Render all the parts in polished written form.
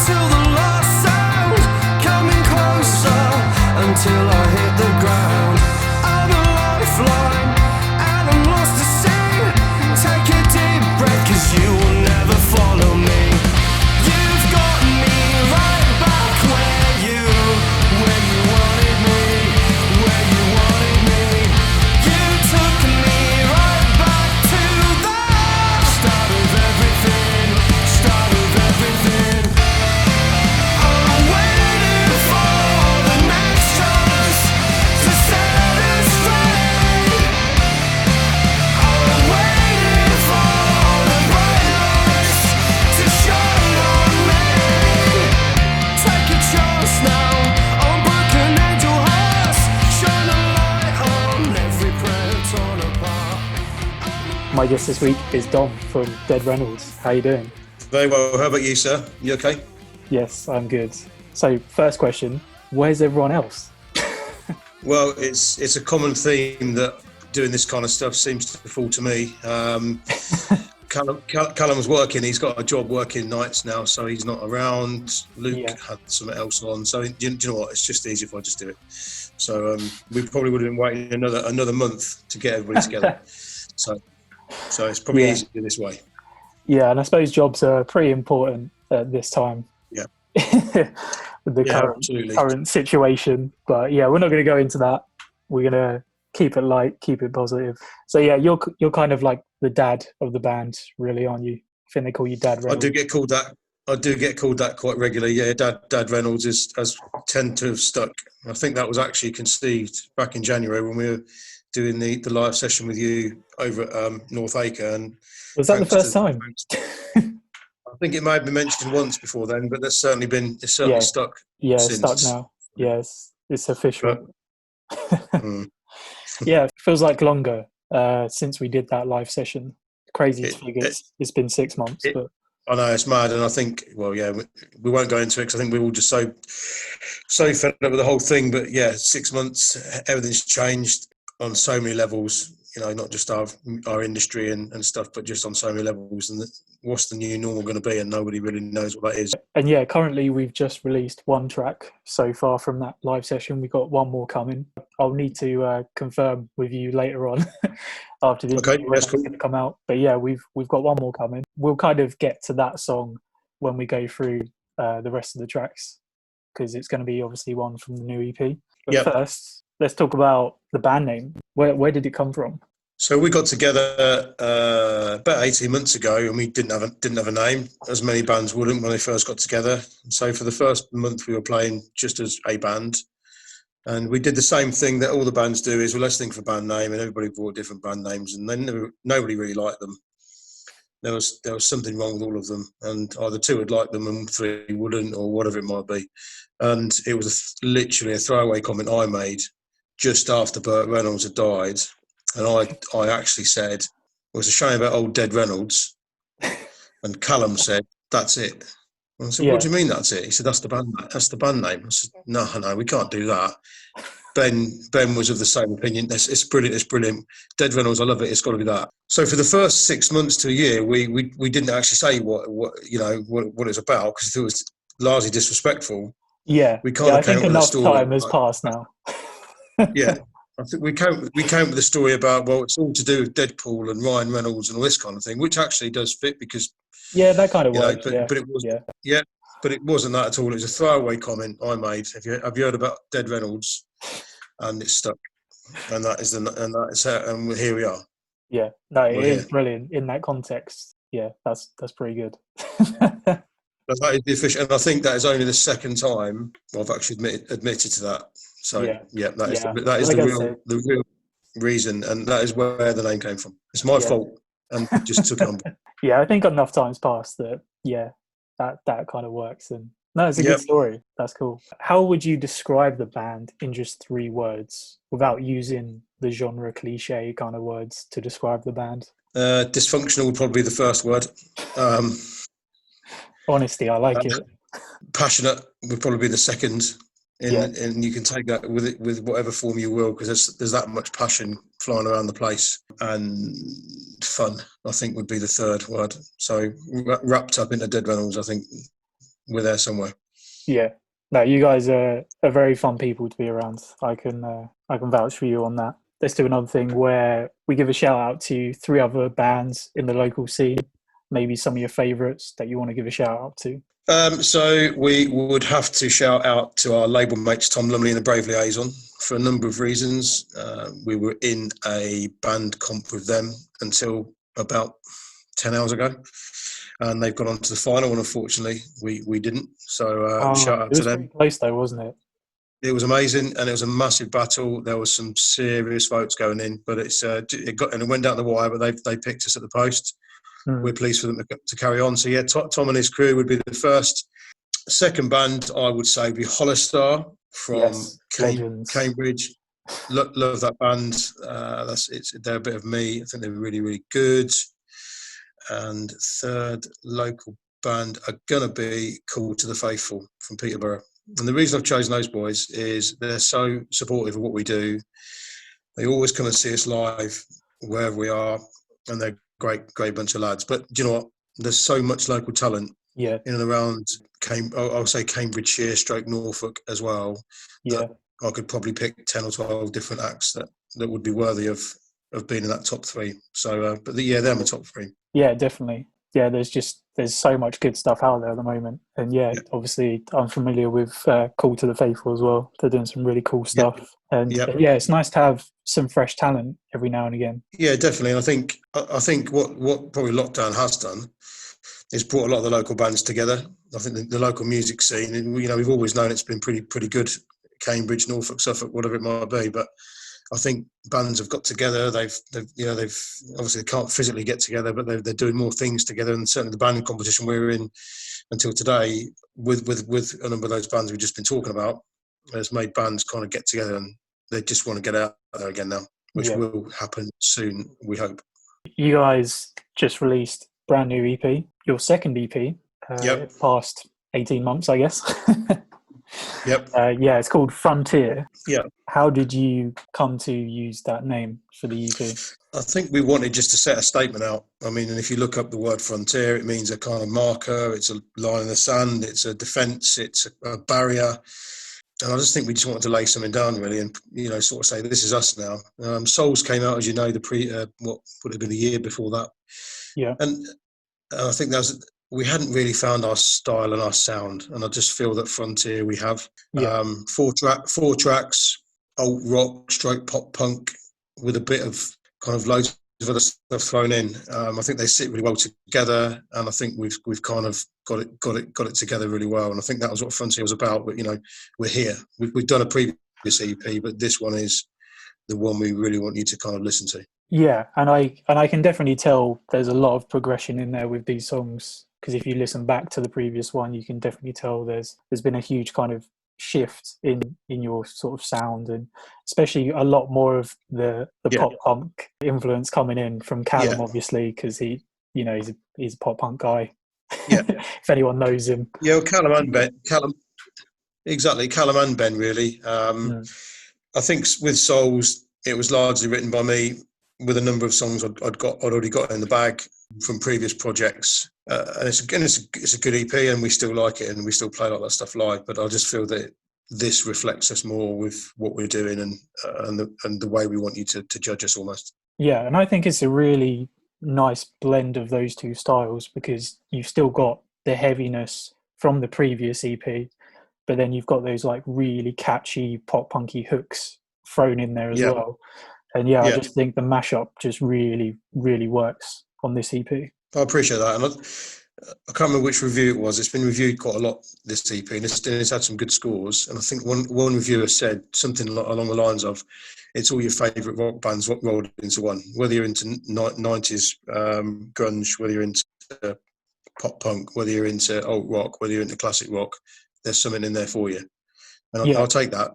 till the last sound coming closer until I hit the ground. I'm a lifeline and I'm lost to sea. Take a deep breath 'cause you will never follow me. You've got me right back where you wanted me, where you wanted me. You took me right back to the start of everything, start of everything. I'm waiting for the next chance to set us free. I'm waiting for the bright lights to shine on me. Take a chance now on broken angel hearts. Shine a light on every prayer torn apart. My guest this week is Dom from Dead Reynolds. How you doing? Very well. How about you, sir? You okay? Yes, I'm good. So, first question, where's everyone else? Well, it's a common theme that doing this kind of stuff seems to fall to me. Callum's working. He's got a job working nights now, so he's not around. Luke Yeah. had something else on. So do you know what? It's just easy if I just do it. So we probably would have been waiting another month to get everybody together. So it's probably Yeah. easier this way. Yeah, and I suppose jobs are pretty important at this time. Yeah. With the Yeah, absolutely. current situation. But yeah, we're not going to go into that. We're going to keep it light, keep it positive. So yeah, you're kind of like the dad of the band, really, aren't you? I think they call you Dad I Reynolds. do get called that quite regularly. Yeah, Dad Reynolds has tend to have stuck. I think that was actually conceived back in January when we were doing the live session with you over at North Acre. And Was that the first time? I think it may have been mentioned once before then, but it's certainly Yeah. stuck. Yeah, it's since. stuck now. Yes, it's official. Mm. Yeah, it feels like longer since we did that live session. Crazy to figure it's been 6 months. But I know, it's mad, and I think, well, yeah, we won't go into it because I think we're all just so fed up with the whole thing. But yeah, 6 months, everything's changed on so many levels. You know, not just our industry and stuff, but just on so many levels. And what's the new normal going to be? And nobody really knows what that is. And yeah, currently we've just released one track so far from that live session. We've got one more coming. I'll need to confirm with you later on after the Okay, when that's that's cool. going to come out. But yeah, we've got one more coming. We'll kind of get to that song when we go through the rest of the tracks, because it's going to be obviously one from the new EP. But Yep. first, let's talk about the band name. Where did it come from? So we got together about 18 months ago, and we didn't have a name, as many bands wouldn't when they first got together. So for the first month, we were playing just as a band, and we did the same thing that all the bands do: is, well, let's think of a band name, and everybody brought different band names, and then nobody really liked them. There was something wrong with all of them, and either two would like them and three wouldn't, or whatever it might be. And it was literally a throwaway comment I made just after Burt Reynolds had died. And I actually said, well, it's a shame about old Dead Reynolds. And Callum said, that's it. And I said, what do you mean that's it? He said, that's the band name. I said, no, we can't do that. Ben was of the same opinion. It's brilliant. Dead Reynolds, I love it. It's got to be that. So for the first 6 months to a year, we didn't actually say what it's about, because it was largely disrespectful. Yeah, We kind of I think came up with a enough story. time has passed now. Yeah. I think we came with a story about, well, it's all to do with Deadpool and Ryan Reynolds and all this kind of thing, which actually does fit because Yeah, that kind of works. but it was but it wasn't that at all. It was a throwaway comment I made. Have you heard about Dead Reynolds? And it's stuck, and here we are. Yeah, no, it We're is here. brilliant in that context. Yeah, that's pretty good. But that is the official, and I think that is only the second time I've actually admitted to that. So that is Like the real reason, and that is where the name came from. It's my fault, and just took it on. Yeah, I think enough time's passed that that kind of works. And no, it's a good story. That's cool. How would you describe the band in just 3 words without using the genre cliche kind of words to describe the band? Dysfunctional would probably be the first word. Honesty, I like it. Passionate would probably be the second. And you can take that with whatever form you will, because there's that much passion flying around the place. And fun, I think, would be the third word. So wrapped up into Dead Reynolds, I think we're there somewhere. Yeah. No, you guys are very fun people to be around. I can vouch for you on that. Let's do another thing where we give a shout out to 3 other bands in the local scene. Maybe some of your favourites that you want to give a shout out to. So we would have to shout out to our label mates Tom Lumley and the Brave Liaison for a number of reasons. We were in a band comp with them until about 10 hours ago, and they've gone on to the final, and unfortunately we didn't. So shout out it to was them. pretty close though, wasn't it? It was amazing, and it was a massive battle. There was some serious votes going in, but it went down the wire. But they picked us at the post. We're pleased for them to carry on. So yeah, Tom and his crew would be the first. Second band, I would say, would be Hollowstar from Cambridge. Love that band. They're a bit of me. I think they're really, really good. And third local band are gonna be Call to the Faithful from Peterborough. And the reason I've chosen those boys is they're so supportive of what we do. They always come and see us live wherever we are, and they're great bunch of lads. But do you know what? There's so much local talent in and around I'll say Cambridgeshire, Norfolk as well. Yeah, I could probably pick 10 or 12 different acts that would be worthy of being in that top 3. So, they're my top 3. Yeah, definitely. Yeah, there's so much good stuff out there at the moment, and obviously I'm familiar with Call to the Faithful as well. They're doing some really cool stuff, and it's nice to have some fresh talent every now and again. Yeah, definitely. And I think what probably lockdown has done is brought a lot of the local bands together. I think the local music scene, we've always known it's been pretty good. Cambridge, Norfolk, Suffolk, whatever it might be, but I think bands have got together. They've obviously they can't physically get together, but they're doing more things together. And certainly the banding competition we were in until today, with a number of those bands we've just been talking about, has made bands kind of get together, and they just want to get out there again now, which will happen soon, we hope. You guys just released brand new EP, your second EP, past 18 months, I guess. Yep. It's called Frontier. Yeah. How did you come to use that name for the EP? I think we wanted just to set a statement out. I mean, and if you look up the word frontier, it means a kind of marker. It's a line in the sand. It's a defence. It's a barrier. And I just think we just wanted to lay something down, really, and sort of say this is us now. Souls came out, as you know, what would have been the year before that. Yeah. And I think we hadn't really found our style and our sound, and I just feel that Frontier we have. Yeah. 4 tracks, alt rock, stroke pop punk, with a bit of kind of loads of other stuff thrown in. I think they sit really well together, and I think we've kind of got it together really well. And I think that was what Frontier was about. But we're here. We've done a previous EP, but this one is the one we really want you to kind of listen to. Yeah, and I can definitely tell there's a lot of progression in there with these songs, because if you listen back to the previous one, you can definitely tell there's been a huge kind of shift in your sort of sound, and especially a lot more of the pop punk influence coming in from Callum, obviously, because he's a pop punk guy. Yeah. If anyone knows him. Yeah, well, Callum and Ben, really. I think with Souls, it was largely written by me, with a number of songs I'd already got in the bag from previous projects, and it's a good EP, and we still like it, and we still play a lot of that stuff live. But I just feel that this reflects us more with what we're doing and the way we want you to judge us almost. Yeah, and I think it's a really nice blend of those two styles, because you've still got the heaviness from the previous EP, but then you've got those like really catchy pop punky hooks thrown in there as well. And I just think the mashup just really, really works on this EP. I appreciate that. And I can't remember which review it was. It's been reviewed quite a lot, this EP, and it's had some good scores. And I think one reviewer said something along the lines of, it's all your favourite rock bands rolled into one. Whether you're into 90s grunge, whether you're into pop punk, whether you're into alt rock, whether you're into classic rock, there's something in there for you. And I'll take that.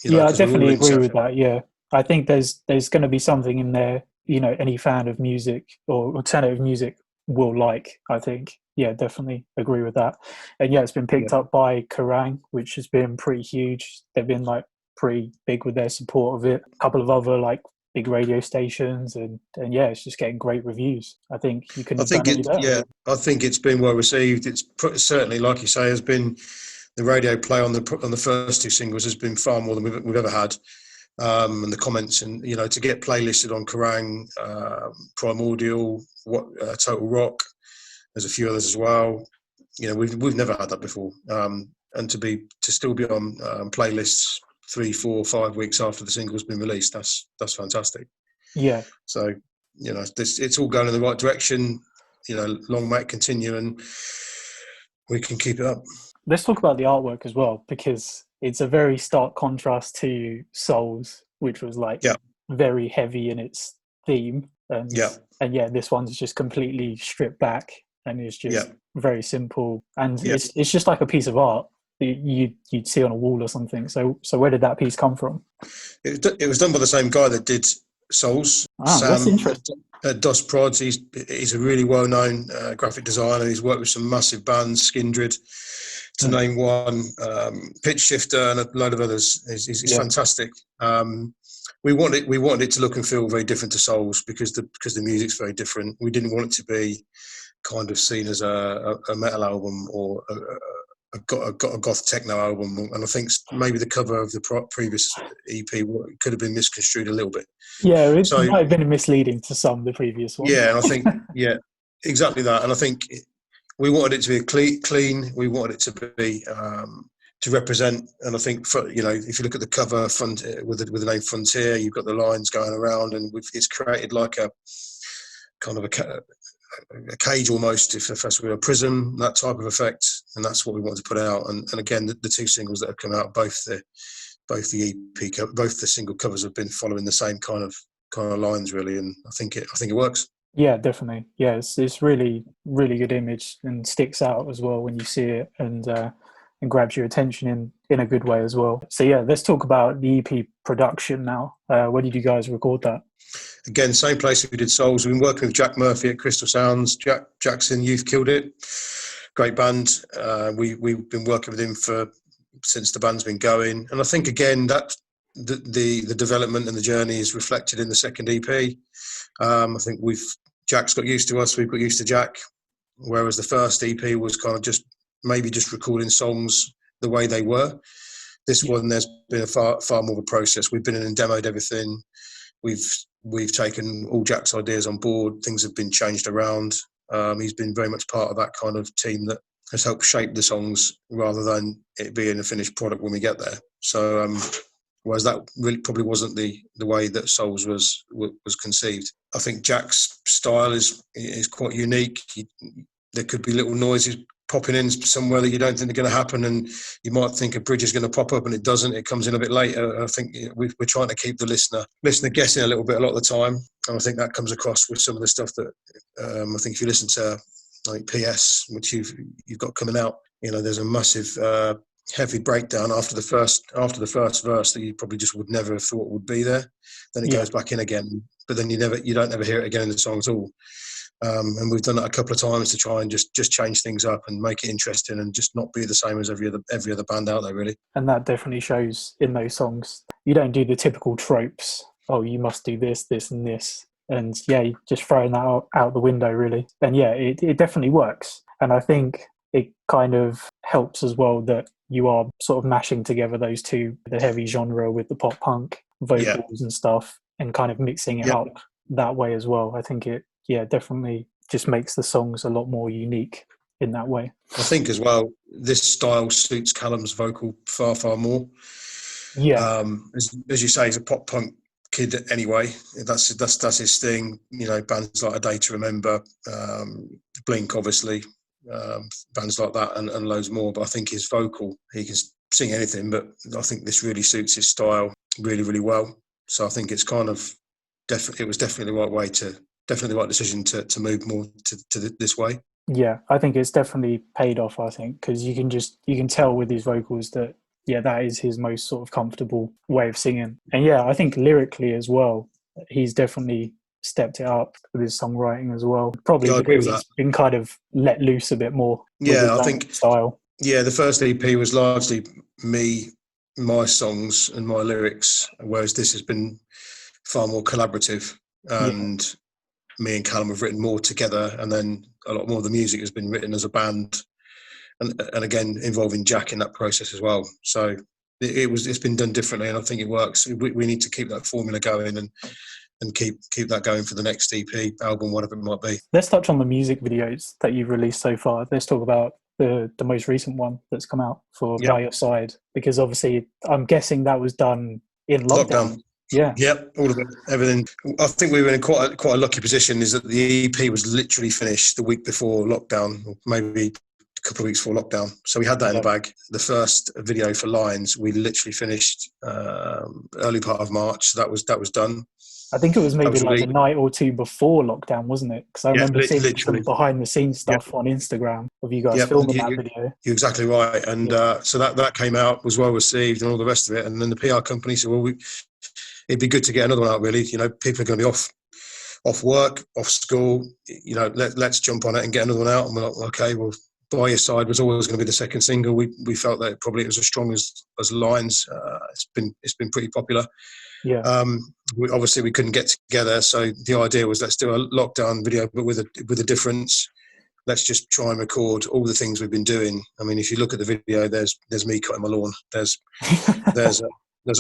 I definitely agree with that, yeah. I think there's going to be something in there, any fan of music or alternative music will like, I think. Yeah, definitely agree with that. And it's been picked up by Kerrang, which has been pretty huge. They've been like pretty big with their support of it. A couple of other like big radio stations, and yeah, it's just getting great reviews. I think you couldn't I have think done any it, better. yeah, I think it's been well received. It's certainly, like you say, has been the radio play on the first two singles has been far more than we've ever had. And the comments, and to get playlisted on Kerrang, Primordial, Total Rock. There's a few others as well. We've never had that before. And to still be on playlists 3, 4, 5 weeks after the single's been released, that's fantastic. Yeah. So it's all going in the right direction. Long may it continue, and we can keep it up. Let's talk about the artwork as well, because it's a very stark contrast to Souls, which was very heavy in its theme, and this one's just completely stripped back, and it's just very simple, and it's just like a piece of art you'd see on a wall or something. So where did that piece come from? It was done by the same guy that did Souls. Sam, that's interesting. Dos Prods. He's a really well-known graphic designer. He's worked with some massive bands, Skindred, to name one, Pitch Shifter, and a load of others. He's fantastic. We wanted it to look and feel very different to Souls because the music's very different. We didn't want it to be kind of seen as a metal album or a goth techno album, and I think maybe the cover of the previous EP could have been misconstrued a little bit. Yeah, it might have been misleading to some, the previous one. Yeah, and I think exactly that. And I think we wanted it to be clean. We wanted it to be to represent. And I think if you look at the cover front with the name Frontier, you've got the lines going around, and it's created like a kind of a cage almost, if that's a prism, that type of effect, and that's what we wanted to put out. And again, the two singles that have come out, both the EP, both the single covers have been following the same kind of lines, really, and I think it works. Yeah, definitely. Yeah, it's really, really good image and sticks out as well when you see it, and grabs your attention in a good way as well. So yeah, let's talk about the EP production now. Where did you guys record that? Again, same place we did Souls. We've been working with Jack Murphy at Crystal Sounds. Jackson Youth Killed It. Great band. We've been working with him since the band's been going. And I think, again, that the development and the journey is reflected in the second EP. I think Jack's got used to us. We've got used to Jack. Whereas the first EP was kind of just recording songs the way they were. This one, there's been a far more of a process. We've been in and demoed everything. We've taken all Jack's ideas on board. Things have been changed around. He's been very much part of that kind of team that has helped shape the songs rather than it being a finished product when we get there. So, whereas that really probably wasn't the way that Souls was conceived. I think Jack's style is quite unique. There could be little noises popping in somewhere that you don't think are going to happen, and you might think a bridge is going to pop up and it doesn't. It comes in a bit later. I think we're trying to keep the listener guessing a little bit a lot of the time, and I think that comes across with some of the stuff that I think if you listen to like PS, which you've got coming out, there's a massive heavy breakdown after the first verse that you probably just would never have thought would be there. Then it goes back in again, but then you don't ever hear it again in the song at all. And we've done that a couple of times to try and just change things up and make it interesting and just not be the same as every other band out there, really. And that definitely shows in those songs. You don't do the typical tropes. Oh, you must do this, this, and this. And yeah, just throwing that out the window, really. And yeah, it definitely works. And I think it kind of helps as well that you are sort of mashing together those two, the heavy genre with the pop punk vocals and stuff, and kind of mixing it up that way as well. I think it definitely just makes the songs a lot more unique in that way. I think as well, this style suits Callum's vocal far, far more. Yeah. As you say, he's a pop punk kid anyway. That's his thing. Bands like A Day to Remember, Blink, obviously, bands like that, and loads more. But I think his vocal, he can sing anything, but I think this really suits his style really, really well. So I think it's kind of it was definitely the right way definitely the right decision to move more to this way. Yeah, I think it's definitely paid off, I think, because you can tell with his vocals that, that is his most sort of comfortable way of singing. And yeah, I think lyrically as well, he's definitely stepped it up with his songwriting as well. Probably because he's been kind of let loose a bit more. Yeah, I think style. Yeah, the first EP was largely me, my songs and my lyrics, whereas this has been far more collaborative, and me and Callum have written more together, and then a lot more of the music has been written as a band, and again involving Jack in that process as well. So it's been done differently, and I think it works. We need to keep that formula going and keep that going for the next EP, album, whatever it might be. Let's touch on the music videos that you've released so far. Let's talk about the most recent one that's come out for By Your Side, because obviously I'm guessing that was done in lockdown. Yeah. Yep, all of it, everything. I think we were in quite a lucky position, is that the EP was literally finished the week before lockdown, or maybe a couple of weeks before lockdown. So we had that in the bag. The first video for Lines, we literally finished early part of March. So that was done. I think it was maybe like a night or two before lockdown, wasn't it? Because I remember seeing some behind the scenes stuff on Instagram of you guys filming that video. You're exactly right. And so that came out, was well received and all the rest of it. And then the PR company said, well, it'd be good to get another one out, really. You know, people are going to be off work, off school. You know, let's jump on it and get another one out. And we're like, okay, well, By Your Side was always going to be the second single. We felt that probably it was as strong as Lines. It's been pretty popular. Yeah. We couldn't get together, so the idea was, let's do a lockdown video, but with a difference. Let's just try and record all the things we've been doing. I mean, if you look at the video, there's me cutting my lawn. There's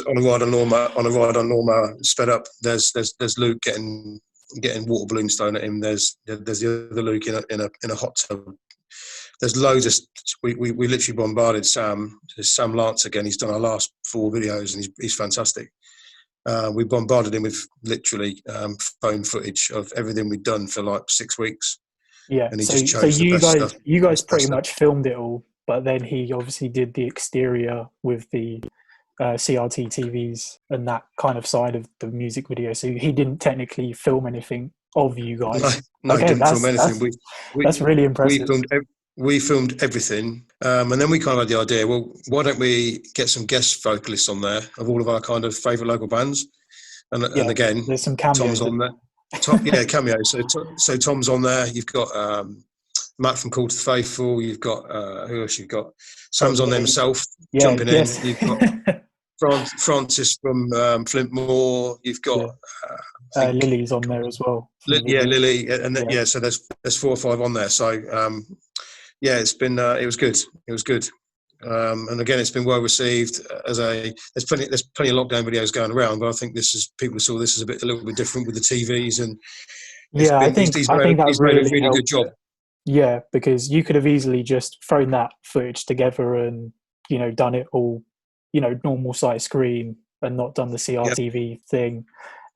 on a ride on Norma sped up. There's Luke getting water balloons thrown at him. There's the other Luke in a hot tub. There's loads of. We literally bombarded Sam. There's Sam Lance again. He's done our last 4 videos, and he's fantastic. We bombarded him with literally phone footage of everything we'd done for like 6 weeks. Yeah. And he just chose the best stuff. You guys pretty much filmed it all, but then he obviously did the exterior with the CRT TVs and that kind of side of the music video. So he didn't technically film anything of you guys. No, he didn't film anything. That's really impressive. We filmed everything, and then we kind of had the idea, well, why don't we get some guest vocalists on there of all of our kind of favourite local bands? And again, there's some cameos. Tom's on there. Cameo. So Tom's on there. You've got Matt from Call to the Faithful. You've got who else? You've got Sam's on there himself, jumping in. You've got Francis from Flintmore. You've got Lily's on there as well. Lily, and then, so there's 4 or 5 on there. So it's been it was good. It was good. And again, it's been well received. There's plenty of lockdown videos going around, but I think people saw this as a little bit different with the TVs, and I think he's made a really good job. Yeah, because you could have easily just thrown that footage together and done it all, normal size screen and not done the CRTV thing,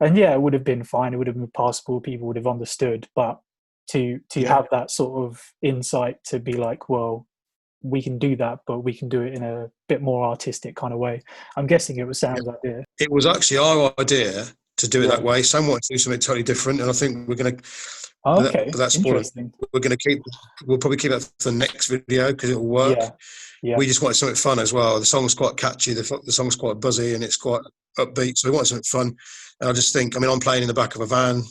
and it would have been fine. It would have been passable. People would have understood, but to have that sort of insight to be like, well, we can do that, but we can do it in a bit more artistic kind of way. I'm guessing it was Sam's idea. It was actually our idea to do it that way. Sam wanted to do something totally different, and I think we're going to. Okay, that's interesting. We're going to we'll probably keep that for the next video because it will work. Yeah. We just wanted something fun as well. The song's quite catchy. The song's quite buzzy and it's quite upbeat. So we wanted something fun. And I just think, I'm playing in the back of a van.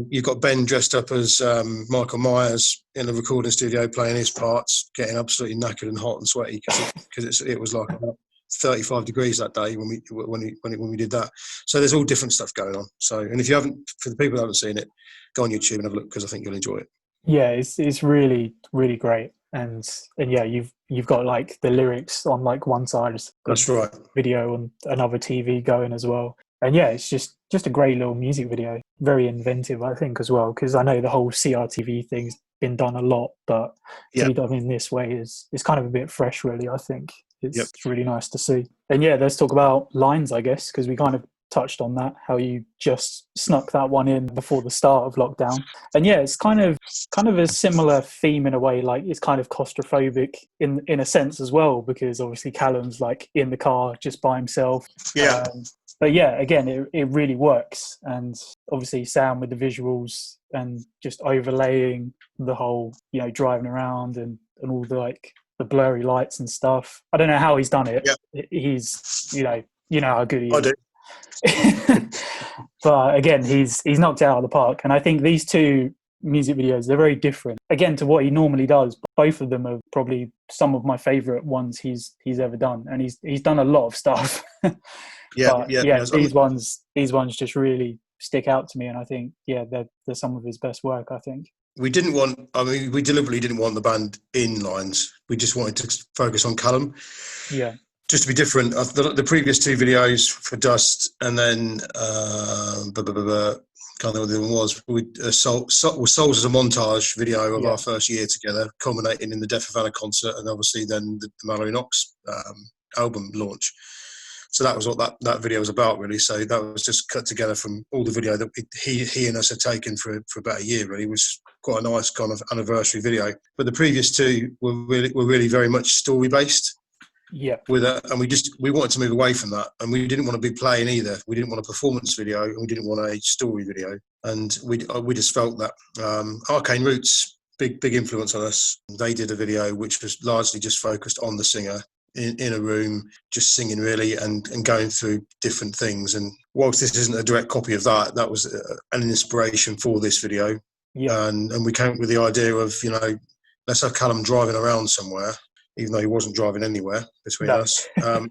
You've got Ben dressed up as Michael Myers in the recording studio playing his parts, getting absolutely knackered and hot and sweaty because it was like about 35 degrees that day when we did that. So there's all different stuff going on. So, and if you haven't, for the people who haven't seen it, go on YouTube and have a look because I think you'll enjoy it. Yeah, it's really, really great. And you've got like the lyrics on like one side. That's right. Video on another TV going as well. And it's just a great little music video. Very inventive, I think, as well, because I know the whole CRTV thing's been done a lot, but to be done in this way is kind of a bit fresh, really, I think. It's really nice to see. And let's talk about Lines, I guess, because we kind of touched on that, how you just snuck that one in before the start of lockdown. And it's kind of a similar theme in a way, like it's kind of claustrophobic in a sense as well, because obviously Callum's like in the car just by himself. But again, it really works. And obviously Sam with the visuals and just overlaying the whole, driving around and all the like the blurry lights and stuff. I don't know how he's done it. He's, how good he is. I do. But again, he's knocked it out of the park. And I think these two music videos, they're very different, again, to what he normally does. Both of them are probably some of my favorite ones he's ever done. And he's done a lot of stuff. But yeah. these ones just really stick out to me, and I think they're some of his best work, I think. We deliberately didn't want the band in lines. We just wanted to focus on Callum. Yeah. Just to be different. The previous two videos for Dust, and then can't think what the other one was. Souls as a montage video of our first year together, culminating in the Deaf Havana concert, and obviously then the Mallory Knox album launch. So that was what that video was about, really. So that was just cut together from all the video that he and us had taken for about a year, really. It was quite a nice kind of anniversary video. But the previous two were really very much story based. Yeah. And we wanted to move away from that, and we didn't want to be playing either. We didn't want a performance video, and we didn't want a story video. And we just felt that Arcane Roots, big influence on us. They did a video which was largely just focused on the singer in a room, just singing really, and going through different things. And whilst this isn't a direct copy of that was an inspiration for this video. Yeah. And we came up with the idea of, let's have Callum driving around somewhere, even though he wasn't driving anywhere between us. It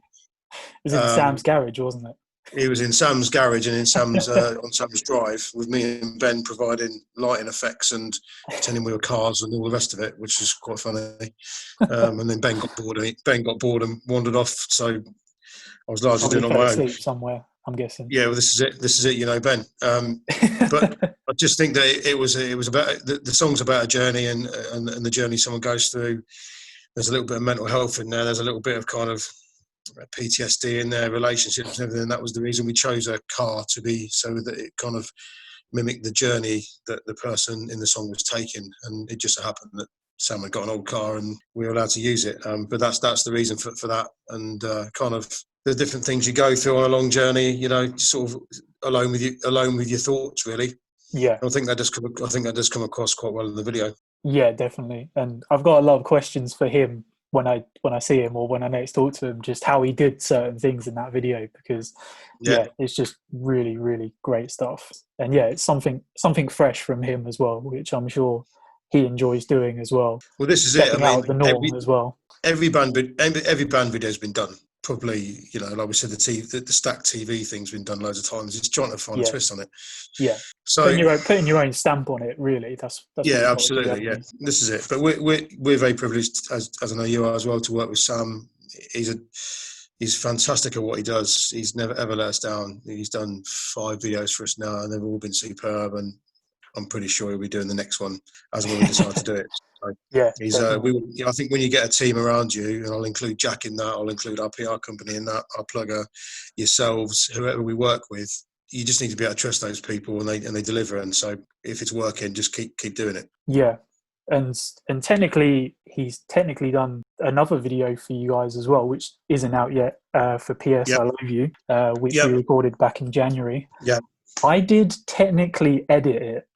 was in Sam's garage, wasn't it? He was in Sam's garage and in Sam's on Sam's drive, with me and Ben providing lighting effects and pretending we were cars and all the rest of it, which is quite funny. And then Ben got bored and wandered off. So I was largely doing it on my own. Sleep somewhere, I'm guessing. Yeah, well, this is it, Ben. But I just think that it was about the song's about a journey and the journey someone goes through. There's a little bit of mental health in there. There's a little bit of kind of PTSD in their relationships and everything. That was the reason we chose a car to be, so that it kind of mimicked the journey that the person in the song was taking. And it just so happened that Sam had got an old car and we were allowed to use it. But that's the reason for that. And kind of the different things you go through on a long journey, sort of alone with your thoughts, really. Yeah. I think that does come across quite well in the video. Yeah, definitely. And I've got a lot of questions for him when I see him or when I next talk to him, just how he did certain things in that video, because it's just really, really great stuff. And it's something fresh from him as well, which I'm sure he enjoys doing as well. Well, this is it. I mean, out of the norm as well. Every band video has been done. Probably, like we said, the stacked TV thing's been done loads of times. It's trying to find a twist on it. Yeah. So putting your own stamp on it, really. That's absolutely. Yeah, this is it. But we're very privileged, as I know you are as well, to work with Sam. He's fantastic at what he does. He's never ever let us down. He's done 5 videos for us now, and they've all been superb. And I'm pretty sure he'll be doing the next one as when we decide to do it. So I think when you get a team around you, and I'll include Jack in that, I'll include our PR company in that, our plugger, yourselves, whoever we work with, you just need to be able to trust those people, and they deliver. And so if it's working, just keep doing it. Yeah. And technically, he's done another video for you guys as well, which isn't out yet, for PS I Love You, which we recorded back in January. Yeah. I did technically edit it.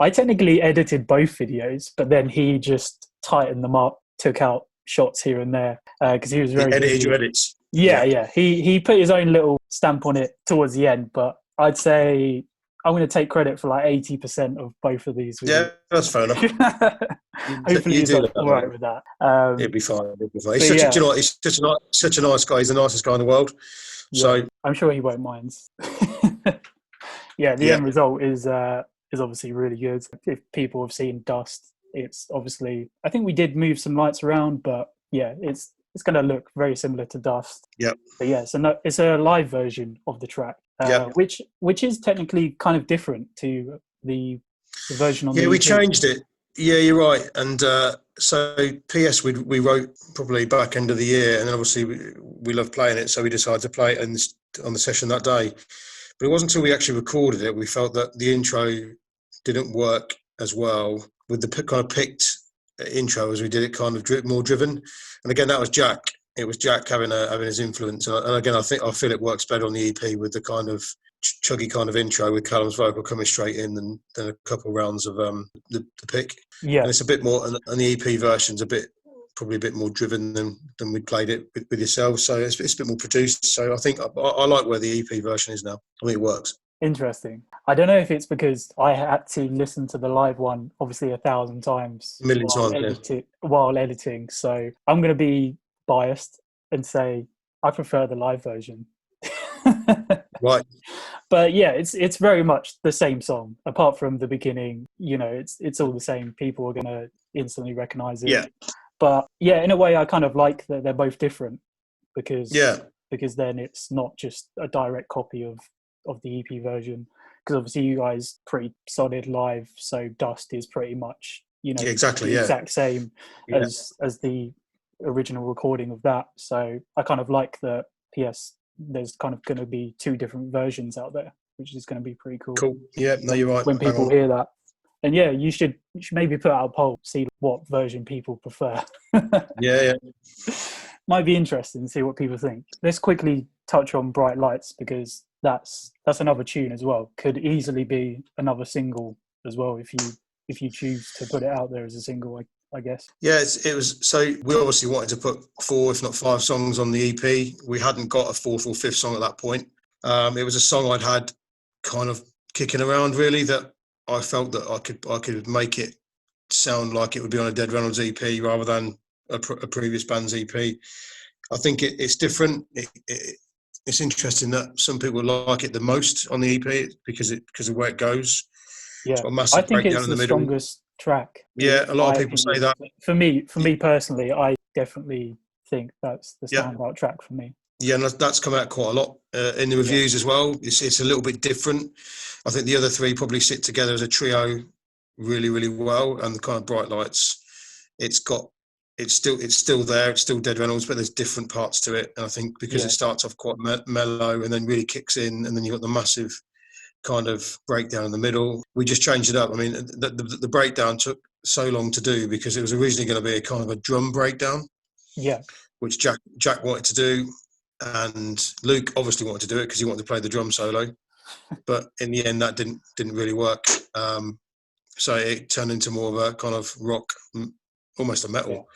I technically edited both videos, but then he just tightened them up, took out shots here and there, because he was very edited busy. your edits. Yeah. He put his own little stamp on it towards the end, but I'd say I'm going to take credit for like 80% of both of these videos. Yeah, that's fair enough. Hopefully he's all right with that. It'll be fine. He's such a nice guy. He's the nicest guy in the world. Yeah, so I'm sure he won't mind. The end result is obviously really good. If people have seen Dust, it's obviously, I think we did move some lights around, but it's going to look very similar to Dust. Yep. But it's a live version of the track, which is technically kind of different to the version on the we EP. changed it. Yeah, you're right. And so PS we wrote probably back end of the year, and then obviously we love playing it, so we decided to play it on the session that day. But it wasn't until we actually recorded it, we felt that the intro didn't work as well with the kind of picked intro as we did it, kind of more driven. And again, that was Jack. It was Jack having his influence. And again, I feel it works better on the EP with the kind of chuggy kind of intro with Callum's vocal coming straight in than a couple of rounds of the pick. Yeah. And it's a bit more, and the EP version's probably a bit more driven than we played it with yourselves. So it's a bit more produced. So I think I like where the EP version is now. I think it works. Interesting. I don't know if it's because I had to listen to the live one obviously 1,000 times. A million times, while editing. So I'm going to be biased and say I prefer the live version. Right. But yeah, it's very much the same song. Apart from the beginning, you know, it's all the same. People are gonna instantly recognize it. Yeah. But yeah, in a way, I kind of like that they're both different because Yeah. then it's not just a direct copy of the EP version. Because obviously you guys pretty solid live, so Dust is pretty much, you know, Yeah, exactly. the Yeah. exact same Yeah. as the original recording of that. So I kind of like that. P.S. There's kind of going to be two different versions out there, which is going to be pretty cool. Cool. Yeah. No, you're right. When Bang people on. hear that. And yeah, you should maybe put out a poll, see what version people prefer. Yeah. Might be interesting to see what people think. Let's quickly touch on Bright Lights because that's another tune as well. Could easily be another single as well if you choose to put it out there as a single, I guess. Yeah, it was. So we obviously wanted to put 4, if not 5 songs on the EP. We hadn't got a 4th or 5th song at that point. It was a song I'd had kind of kicking around, really, that I felt that I could make it sound like it would be on a Dead Reynolds EP rather than a previous band's EP. I think it's different. It's interesting that some people like it the most on the EP because of where it goes. Yeah, it's got a massive I think breakdown it's in the the middle. strongest track. Yeah, a lot of my people say opinion. that. For me personally, I definitely think that's the Yeah. standout track for me. Yeah, and that's come out quite a lot in the reviews as well. It's a little bit different. I think the other 3 probably sit together as a trio really, really well. And the kind of Bright Lights, it's still there. It's still Dead Reynolds, but there's different parts to it. And I think because it starts off quite mellow and then really kicks in, and then you've got the massive kind of breakdown in the middle. We just changed it up. I mean, the breakdown took so long to do because it was originally going to be a kind of a drum breakdown. Yeah. Which Jack wanted to do. And Luke obviously wanted to do it because he wanted to play the drum solo, but in the end that didn't really work. So it turned into more of a kind of rock, almost a metal.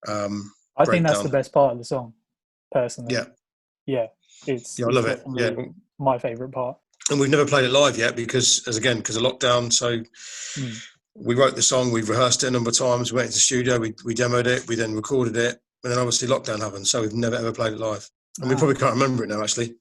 I think that's the best part of the song, personally. Yeah, it's I love it. Yeah, my favourite part. And we've never played it live yet because of lockdown. So we wrote the song, we rehearsed it a number of times. We went into the studio, we demoed it, we then recorded it, and then obviously lockdown happened. So we've never ever played it live. And we probably can't remember it now, actually.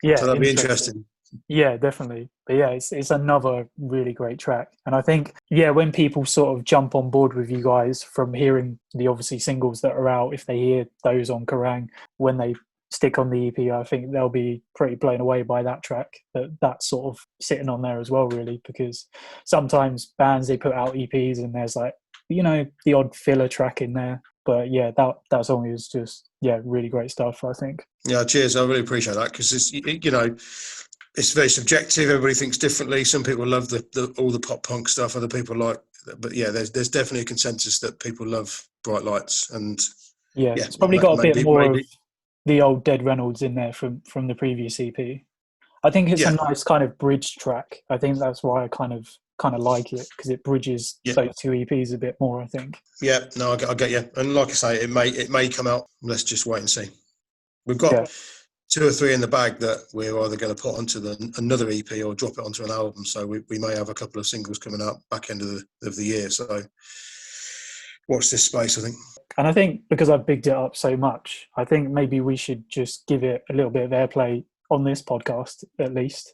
Yeah, so that'd be interesting. Yeah, definitely. But yeah, it's another really great track. And I think, when people sort of jump on board with you guys from hearing the obviously singles that are out, if they hear those on Kerrang, when they stick on the EP, I think they'll be pretty blown away by that track, that's sort of sitting on there as well, really, because sometimes bands, they put out EPs and there's like, the odd filler track in there. But yeah, that song is just, really great stuff, I think. Yeah, cheers. I really appreciate that because it's, it's very subjective. Everybody thinks differently. Some people love all the pop punk stuff. Other people like, but yeah, there's definitely a consensus that people love Bright Lights. And it's probably got a bit more of the old Dead Reynolds in there from the previous EP. I think it's a nice kind of bridge track. I think that's why I kind of like it because it bridges those 2 EPs a bit more, I think. Yeah, no, I get you. And like I say, it may come out. Let's just wait and see. We've got 2 or 3 in the bag that we're either going to put onto another EP or drop it onto an album. So we may have a couple of singles coming out back end of the year. So watch this space, I think. And I think because I've bigged it up so much, I think maybe we should just give it a little bit of airplay on this podcast at least.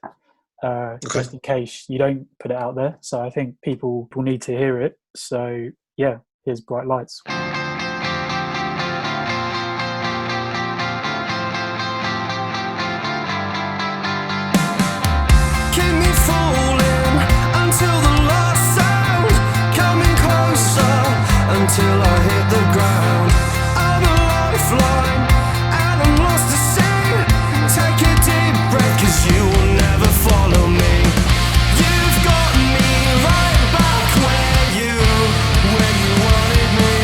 Just in case you don't put it out there. So I think people will need to hear it. So here's Bright Lights. Keep me falling until the last sound coming closer until I hit the ground. I'm a lifeline and I'm lost to sea. Take a deep breath 'cause you will never follow me. You've got me right back where you wanted me.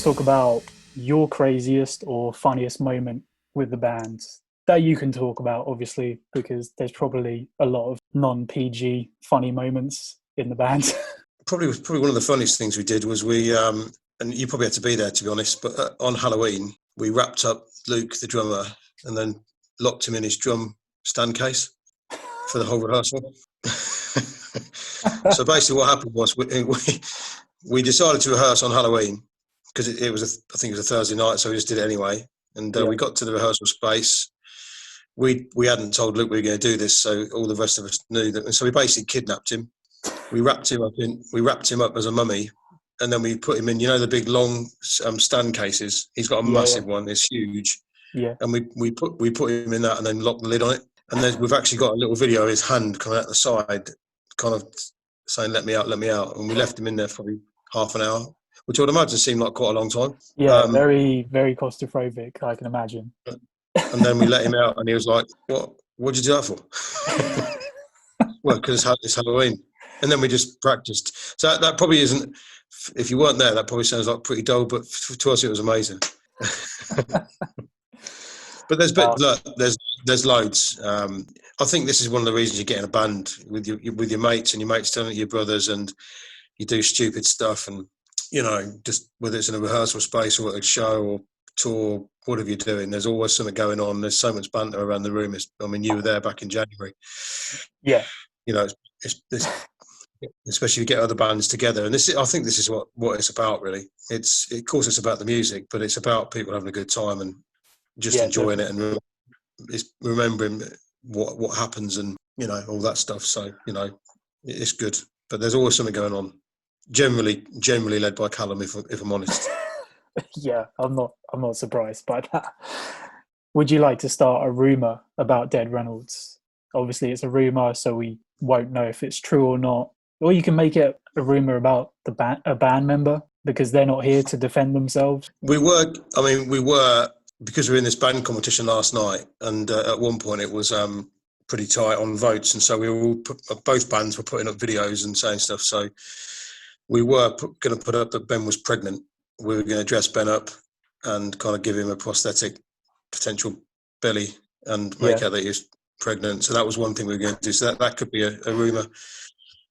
talk about your craziest or funniest moment with the band that you can talk about, obviously, because there's probably a lot of non-PG funny moments in the band. Probably one of the funniest things we did was we, and you probably had to be there to be honest, but on Halloween we wrapped up Luke, the drummer, and then locked him in his drum stand case for the whole rehearsal. So basically what happened was we decided to rehearse on Halloween because it was I think it was a Thursday night, so we just did it anyway. And we got to the rehearsal space. We hadn't told Luke we were going to do this, so all the rest of us knew that. And so we basically kidnapped him. We wrapped him up as a mummy, and then we put him in, the big long stand cases. He's got a massive one; it's huge. Yeah. And we put him in that, and then locked the lid on it. And then we've actually got a little video of his hand coming out the side, kind of saying "Let me out, let me out." And we left him in there for probably half an hour, which I would imagine seemed like quite a long time. Yeah, very, very claustrophobic, I can imagine. And then we let him out, and he was like, What'd you do that for?" Well, because it's Halloween. And then we just practiced. So that probably isn't, if you weren't there, that probably sounds like pretty dull, but to us it was amazing. But there's loads. I think this is one of the reasons you get in a band with your mates, and your mates telling your brothers, and you do stupid stuff, and just whether it's in a rehearsal space or at a show or tour, whatever you're doing, there's always something going on. There's so much banter around the room. You were there back in January. Yeah. It's especially if you get other bands together, and I think this is what it's about, really. Of course it's about the music, but it's about people having a good time and just enjoying it, and it's remembering what happens, and all that stuff. So it's good, but there's always something going on. Generally led by Callum, if I'm honest. Yeah, I'm not surprised by that. Would you like to start a rumor about Dead Reynolds? Obviously, it's a rumor, so we won't know if it's true or not. Or you can make it a rumor about a band member, because they're not here to defend themselves. We were because we were in this band competition last night, and at one point it was pretty tight on votes, and so we were both bands were putting up videos and saying stuff. So we were going to put up that Ben was pregnant. We were going to dress Ben up and kind of give him a prosthetic potential belly and make out that he was pregnant. So that was one thing we were going to do. So that could be a rumour.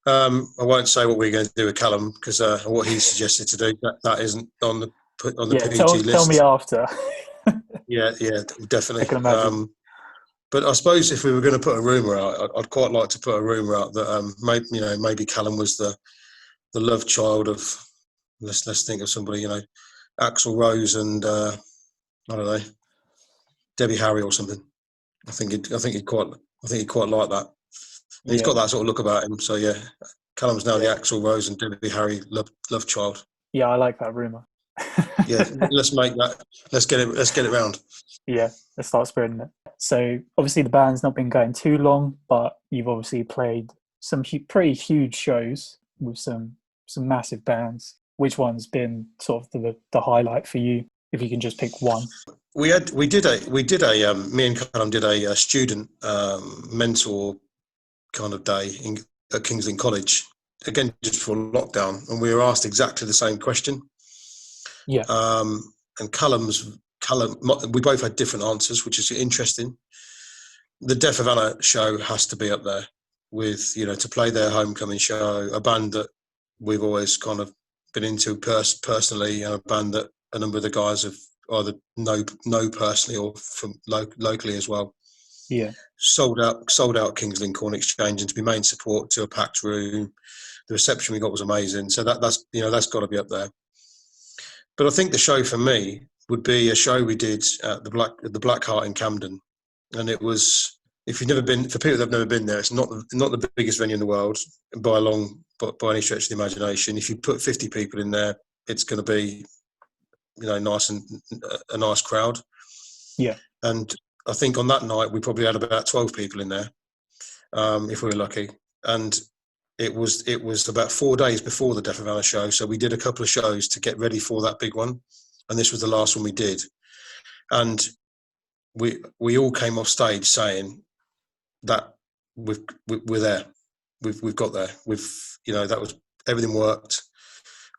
I won't say what we're going to do with Callum, because what he suggested to do, that isn't on the PG list. Tell me after. yeah, definitely. I can imagine. But I suppose if we were going to put a rumour out, I'd quite like to put a rumour out that maybe Callum was the love child of, let's think of somebody, Axl Rose and I don't know, Debbie Harry or something. I think he'd quite like that. And he's got that sort of look about him. So yeah, Callum's now the Axl Rose and Debbie Harry love child. Yeah, I like that rumor. Yeah, let's make that. Let's get it round. Yeah, let's start spreading it. So obviously the band's not been going too long, but you've obviously played some pretty huge shows with some massive bands. Which one's been sort of the highlight for you, if you can just pick one? Me and Callum did a student mentor kind of day at King's Lynn College, again just before lockdown, and we were asked exactly the same question. Yeah. And Callum, we both had different answers, which is interesting. The Deaf Havana show has to be up there with, to play their homecoming show, a band that we've always kind of been into personally, and a band that a number of the guys have either know personally or from locally as well. Yeah, sold out Kings Lynn Corn Exchange, and to be main support to a packed room. The reception we got was amazing, so that's got to be up there. But I think the show for me would be a show we did at the Black Heart in Camden, and it was, if you've never been, for people that have never been there, it's not the biggest venue in the world by any stretch of the imagination. If you put 50 people in there, it's going to be nice and a nice crowd. Yeah, and I think on that night we probably had about 12 people in there, if we were lucky. And it was about 4 days before the Deaf Havana show, so we did a couple of shows to get ready for that big one, and this was the last one we did. And we all came off stage saying that we're there, we've got there, that was, everything worked,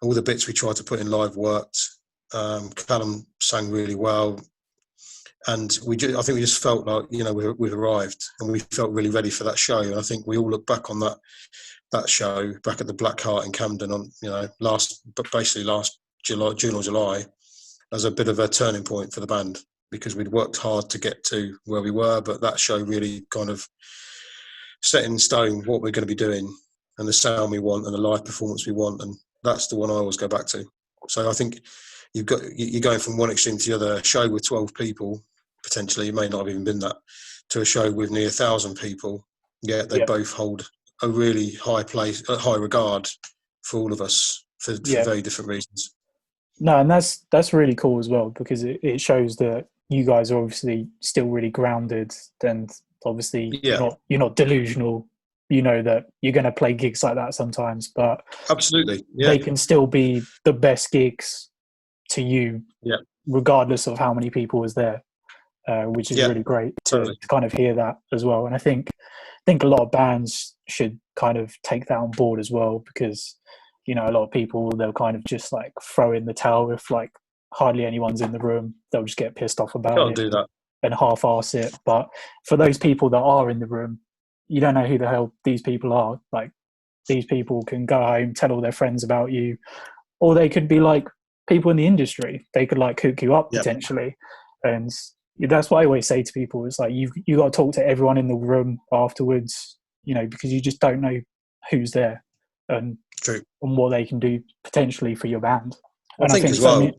all the bits we tried to put in live worked, Callum sang really well, and I think we just felt like, you know, we've arrived, and we felt really ready for that show. And I think we all look back on that show back at the Black Heart in Camden on, you know, last July, June or July, as a bit of a turning point for the band, because we'd worked hard to get to where we were, but that show really kind of set in stone what we're going to be doing and the sound we want and the live performance we want, and that's the one I always go back to. So I think you're going from one extreme to the other. A show with 12 people, potentially, it may not have even been that, to a show with near 1,000 people. Yeah, they both hold a really high high regard for all of us for very different reasons. No, and that's really cool as well, because it shows that you guys are obviously still really grounded, and obviously you're not delusional. You know that you're going to play gigs like that sometimes, but absolutely, they can still be the best gigs to you, regardless of how many people is there, which is really great to kind of hear that as well. And I think a lot of bands should kind of take that on board as well, because, you know, a lot of people, they'll kind of just like throw in the towel if like hardly anyone's in the room. They'll just get pissed off about it do that and half-arse it. But for those people that are in the room, you don't know who the hell these people are. Like, these people can go home, tell all their friends about you, or they could be like people in the industry. They could like hook you up potentially. And that's what I always say to people. It's like, you got to talk to everyone in the room afterwards, you know, because you just don't know who's there and what they can do potentially for your band. And I think as well,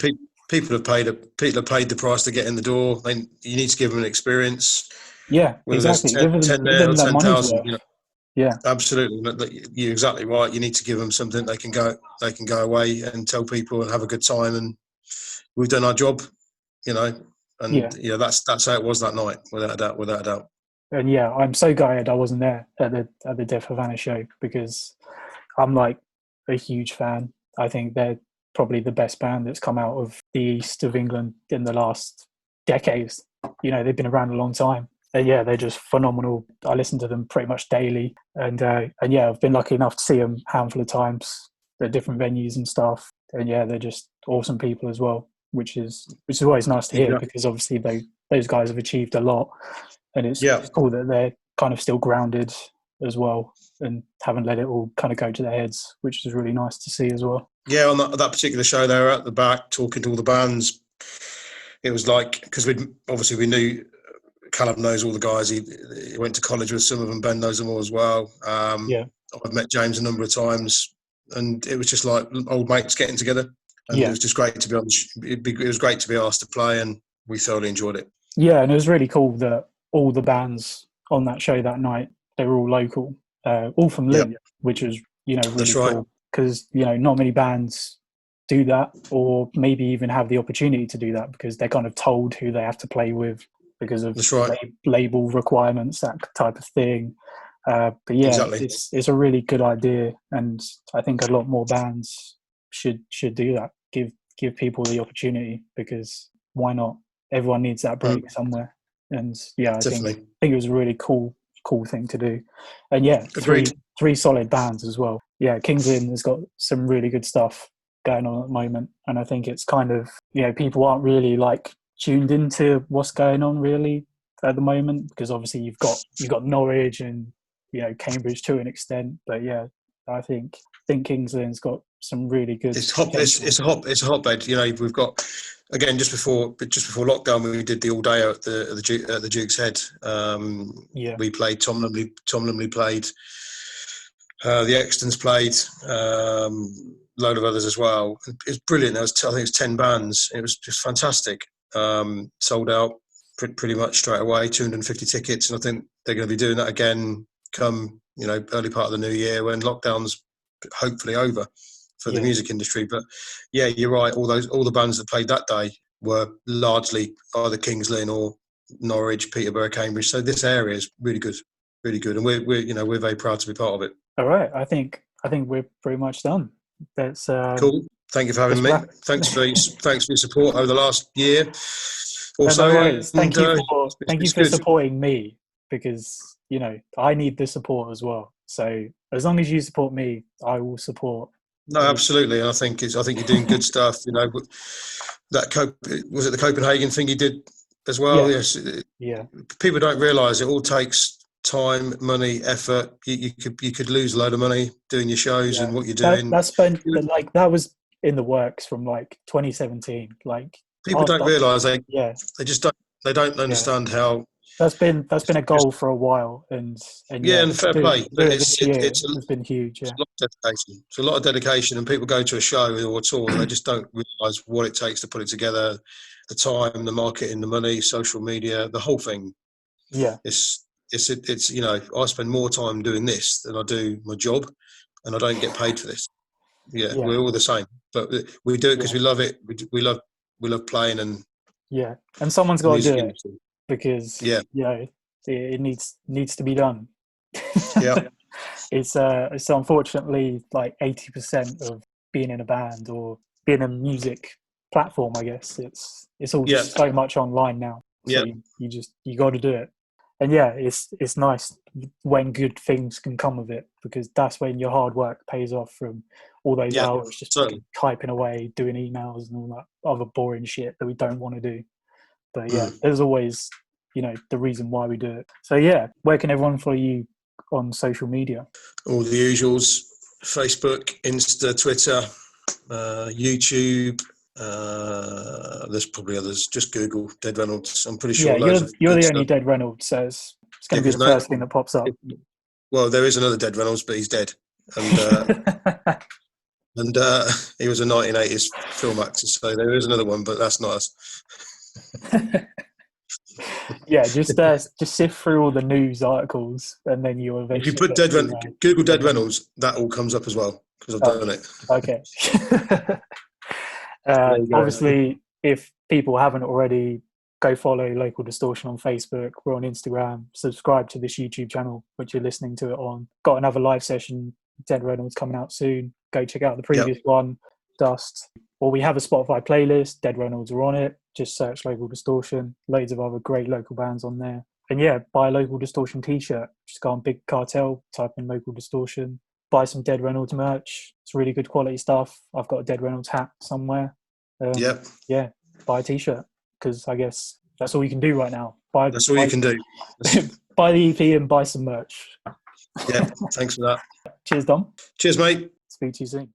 people have paid the price to get in the door. You need to give them an experience. Yeah, exactly. Give them 10 there or 10,000. You know, yeah, absolutely. You're exactly right. You need to give them something they can go away and tell people and have a good time. And we've done our job, you know. And that's how it was that night, without a doubt. And yeah, I'm so gutted I wasn't there at the Deaf Havana show, because I'm like a huge fan. I think they're probably the best band that's come out of the east of England in the last decades. You know, they've been around a long time. And yeah, they're just phenomenal. I listen to them pretty much daily. And yeah, I've been lucky enough to see them a handful of times at different venues and stuff. And yeah, they're just awesome people as well, which is always nice to hear, because obviously those guys have achieved a lot. And it's cool that they're kind of still grounded as well and haven't let it all kind of go to their heads, which is really nice to see as well. Yeah, on that particular show, they were at the back talking to all the bands. It was like, because we knew Callum knows all the guys. He went to college with some of them. Ben knows them all as well. I've met James a number of times, and it was just like old mates getting together. And it was just great to be on. It was great to be asked to play, and we thoroughly enjoyed it. Yeah, and it was really cool that all the bands on that show that night, they were all local, all from Lumley, which was, you know, really cool, because, you know, not many bands do that, or maybe even have the opportunity to do that, because they're kind of told who they have to play with because of label requirements, that type of thing. But yeah, it's a really good idea, and I think a lot more bands should do that. Give people the opportunity, because why not? Everyone needs that break somewhere. And yeah, I think it was a really cool thing to do. And yeah, three solid bands as well. Yeah, King's Lynn has got some really good stuff going on at the moment, and I think it's kind of, you know, people aren't really like tuned into what's going on really at the moment, because obviously you've got Norwich and, you know, Cambridge to an extent, but yeah, I think King's Lynn's got some really good. It's a hotbed. You know, we've got, again, just before lockdown, we did the all day at the Duke's Head. We played. Tom Lumley played. The Extons played. Load of others as well. It was brilliant. I think it was 10 bands. It was just fantastic. Sold out pretty much straight away. 250 tickets, and I think they're going to be doing that again come, you know, early part of the new year, when lockdown's hopefully over for the music industry. But yeah, you're right. All the bands that played that day were largely either King's Lynn or Norwich, Peterborough, Cambridge. So this area is really good, and we're very proud to be part of it. All right, I think we're pretty much done. That's cool. Thank you for having me. Thanks for your support over the last year. Also, no worries. Thank you for supporting me, because, you know, I need the support as well. So as long as you support me, I will support No, absolutely. I think you're doing good stuff. You know, was it the Copenhagen thing you did as well? Yeah, Yes. yeah, People don't realise it all takes time, money, effort. You could lose a load of money doing your shows yeah. and what you're That doing. that's been like that was in the works from like 2017. Like People our don't stuff. realise Yeah, they just don't yeah. understand how. That's been a Just goal for a while, and yeah, yeah, and fair do play. to do But it this year it's a has been huge. Yeah, lot of dedication. It's a lot of dedication, and people go to a show or a tour and they just don't realise what it takes to put it together. The time, the marketing, the money, social media, the whole thing. yeah, It's you know, I spend more time doing this than I do my job, and I don't get paid for this. Yeah, yeah, we're all the same, but we do it because yeah, we love it. We love playing and yeah. And someone's the got to music do it industry. because Yeah, it needs to be done. yeah, It's unfortunately like 80% of being in a band or being a music platform. I guess it's all yeah, just so much online now. So yeah, you got to do it. And yeah, it's nice when good things can come of it because that's when your hard work pays off from all those yeah. hours just Certainly. fucking typing away, doing emails and all that other boring shit that we don't want to do. But yeah, Mm. there's always, the reason why we do it. So yeah, where can everyone follow you on social media? All the usuals: Facebook, Insta, Twitter, YouTube. There's probably others. Just Google Dead Reynolds. I'm pretty Yeah, sure loads of you're good the only stuff. Dead Reynolds, so it's going Yeah, to be because the first thing that pops up. well, there is another Dead Reynolds, but he's dead, and he was a 1980s film actor. So there is another one, but that's not us. Yeah, just sift through all the news articles, and then you'll If you eventually put get to Google Dead Dead Reynolds. Reynolds, that all comes up as well because I've done Okay, it. okay. There you go. Obviously, if people haven't already, go follow Local Distortion on Facebook. We're on Instagram. Subscribe to this YouTube channel, which you're listening to it on. Got another live session, Dead Reynolds, coming out soon. Go check out the Yep. previous one, Dust. Or we have a Spotify playlist. Dead Reynolds are on it. Just search Local Distortion. Loads of other great local bands on there. And yeah, buy a Local Distortion t-shirt. Just go on Big Cartel, type in Local Distortion. Buy some Dead Reynolds merch. It's really good quality stuff. I've got a Dead Reynolds hat somewhere. Yep. Yeah, buy a t-shirt because I guess that's all you can do right now. That's all you can do. Buy the EP and buy some merch. Yeah. Thanks for that. Cheers, Dom. Cheers, mate. Speak to you soon.